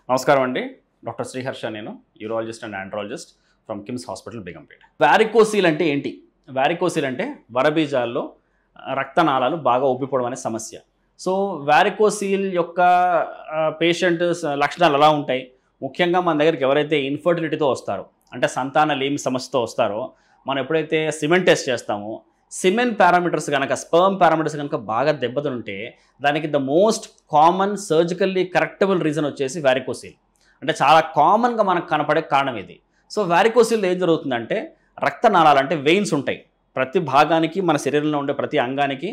నమస్కారం అండి. డాక్టర్ శ్రీహర్ష, నేను urologist and andrologist from KIMS hospital Begumpet. వారికోసీల్ అంటే ఏంటి? వారికోసీల్ అంటే వరబీజాల్లో రక్తనాళాలు బాగా ఉబ్బిపోవడం అనే సమస్య. సో వారికోసీల్ యొక్క పేషెంట్ లక్షణాలు ఎలా ఉంటాయి? ముఖ్యంగా మన దగ్గరికి ఎవరైతే ఇన్ఫర్టిలిటీతో వస్తారో, అంటే సంతాన లేమి సమస్యతో వస్తారో, మనం ఎప్పుడైతే సిమెన్ టెస్ట్ చేస్తామో, సిమెన్ పారామీటర్స్ కనుక, స్పర్మ్ పారామీటర్స్ కనుక బాగా దెబ్బతింటే దానికి the most common surgically correctable reason వచ్చేసి వారికోసీల్. అంటే చాలా కామన్గా మనకు కనపడే కారణం ఇది. సో వారికోసీల్లో ఏం జరుగుతుందంటే, రక్తనాళాలు అంటే వెయిన్స్ ఉంటాయి. ప్రతి భాగానికి, మన శరీరంలో ఉండే ప్రతి అంగానికి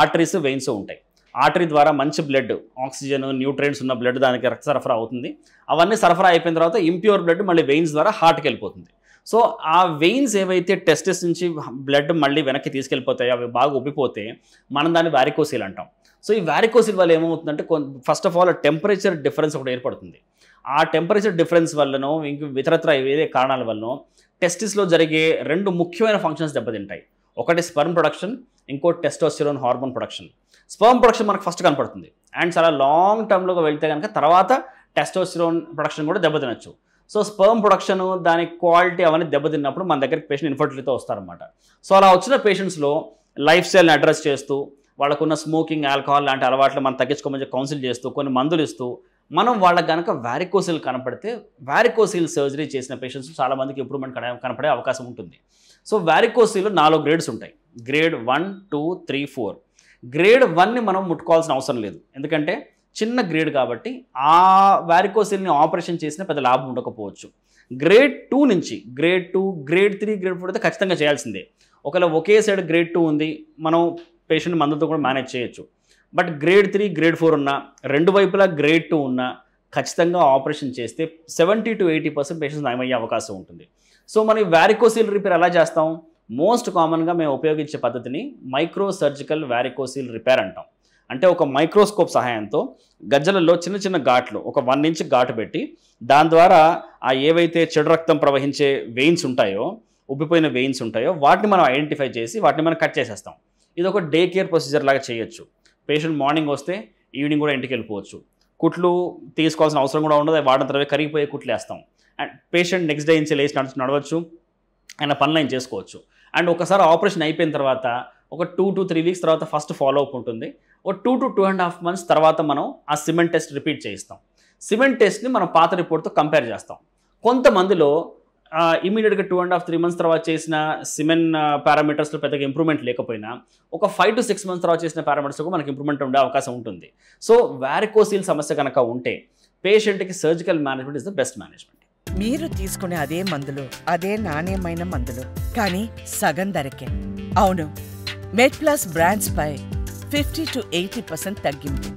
ఆర్టరీస్, వెయిన్స్ ఉంటాయి. ఆర్టరీ ద్వారా మంచి బ్లడ్, ఆక్సిజన్, న్యూట్రియంట్స్ ఉన్న బ్లడ్ దానికి రక్త సరఫరా అవుతుంది. అవన్నీ సరఫరా అయిపోయిన తర్వాత ఇంప్యూర్ బ్లడ్ మళ్ళీ వెయిన్స్ ద్వారా హార్ట్కి వెళ్ళిపోతుంది. సో ఆ వెయిన్స్ ఏవైతే టెస్టిస్ నుంచి బ్లడ్ మళ్ళీ వెనక్కి తీసుకెళ్ళిపోతాయో, అవి బాగా ఉబ్బిపోతే మనం దాన్ని వారికోసీల్ అంటాం. సో ఈ వారికోసీల్ వల్ల ఏమవుతుందంటే, first of all temperature difference ఒకటి ఏర్పడుతుంది. ఆ టెంపరేచర్ డిఫరెన్స్ వల్లనో, ఇంక ఇతరత్ర ఏదే కారణాల వల్లనో టెస్టిస్లో జరిగే రెండు ముఖ్యమైన ఫంక్షన్స్ దెబ్బతింటాయి. ఒకటి స్పర్మ్ ప్రొడక్షన్, ఇంకోటి testosterone hormone production. Sperm production మనకు ఫస్ట్ కనపడుతుంది, అండ్ చాలా లాంగ్ టర్మ్లోకి వెళ్తే కనుక తర్వాత టెస్టోస్టెరోన్ ప్రొడక్షన్ కూడా దెబ్బతినచ్చు. సో స్పర్మ్ ప్రొడక్షన్, దాని క్వాలిటీ అవన్నీ దెబ్బతిన్నప్పుడు మన దగ్గరికి పేషెంట్ ఇన్ఫర్టిలిటీతో వస్తారనమాట. సో అలా వచ్చిన పేషెంట్స్లో లైఫ్ స్టైల్ని అడ్రస్ చేస్తూ, వాళ్ళకున్న స్మోకింగ్, ఆల్కహాల్ లాంటి అలవాట్లు మనం తగ్గించుకోమని కౌన్సిల్ చేస్తూ, కొన్ని మందులు ఇస్తూ, మనం వాళ్ళకి కనుక వారికోసీల్ కనపడితే వారికోసీల్ సర్జరీ చేసిన పేషెంట్స్ చాలామందికి ఇంప్రూవ్మెంట్ కనపడే అవకాశం ఉంటుంది. సో వారికోసీల్ 4 గ్రేడ్స్ ఉంటాయి. గ్రేడ్ 1, 2, 3, 4. గ్రేడ్ 1ని మనం ముట్టుకోవాల్సిన అవసరం లేదు, ఎందుకంటే చిన్న గ్రేడ్ కాబట్టి ఆ వారికోసీల్ని ఆపరేషన్ చేసిన పెద్ద లాభం ఉండకపోవచ్చు. గ్రేడ్ 2 నుంచి గ్రేడ్ 2, గ్రేడ్ 3, గ్రేడ్ 4 అయితే ఖచ్చితంగా చేయాల్సిందే. ఒకవేళ ఒకే సైడ్ గ్రేడ్ 2 ఉంది, మనం పేషెంట్ మందులతో కూడా మేనేజ్ చేయొచ్చు. బట్ గ్రేడ్ 3, గ్రేడ్ 4 ఉన్నా, రెండు వైపులా గ్రేడ్ 2 ఉన్నా ఖచ్చితంగా ఆపరేషన్ చేస్తే 70 to 80% పేషెంట్స్ నయమయ్యే అవకాశం ఉంటుంది. సో మనం వారికోసీల్ రిపేర్ ఎలా చేస్తాం? మోస్ట్ కామన్గా మేము ఉపయోగించే పద్ధతిని మైక్రో సర్జికల్ వారికోసీల్ రిపేర్ అంటాం. అంటే ఒక మైక్రోస్కోప్ సహాయంతో గజ్జలలో చిన్న చిన్న ఘాట్లు, ఒక 1 ఇంచ్ ఘాటు పెట్టి, దాని ద్వారా ఆ ఏవైతే చెడు రక్తం ప్రవహించే వెయిన్స్ ఉంటాయో, ఉబ్బిపోయిన వెయిన్స్ ఉంటాయో, వాటిని మనం ఐడెంటిఫై చేసి వాటిని మనం కట్ చేసేస్తాం. ఇది ఒక డే కేర్ ప్రొసీజర్ లాగా చేయొచ్చు. పేషెంట్ మార్నింగ్ వస్తే ఈవినింగ్ కూడా ఇంటికి వెళ్ళిపోవచ్చు. కుట్లు తీసుకోవాల్సిన అవసరం కూడా ఉండదు, వాడిన తర్వాత కరిగిపోయే కుట్లు వేస్తాం. అండ్ పేషెంట్ నెక్స్ట్ డే నుంచి లేచి నడవచ్చు, ఆయన పనులు ఆయన చేసుకోవచ్చు. అండ్ ఒకసారి ఆపరేషన్ అయిపోయిన తర్వాత ఒక 2 to 3 వీక్స్ తర్వాత ఫస్ట్ ఫాలో అప్ ఉంటుంది. ఒక 2 to 2.5 months తర్వాత మనం ఆ సిమెంట్ టెస్ట్ రిపీట్ చేయిస్తాం. సిమెంట్ టెస్ట్ని మనం పాత రిపోర్ట్తో కంపేర్ చేస్తాం. కొంతమందిలో ఇమీడియట్గా 2.5-3 months తర్వాత చేసిన సిమెన్ పారామీటర్స్లో పెద్దగా ఇంప్రూవ్మెంట్ లేకపోయినా, ఒక 5 to 6 months తర్వాత చేసిన పారామీటర్స్లో మనకి ఇంప్రూవ్మెంట్ ఉండే అవకాశం ఉంటుంది. సో వారికోసీల్ సమస్య కనుక ఉంటే పేషెంట్కి surgical management is the best management. మీరు తీసుకునే అదే మందులు, అదే నాణ్యమైన మందులు, కానీ సగం ధరకే. అవును, మెడ్ ప్లస్ బ్రాండ్స్ పై 50 to 80% తగ్గింపు.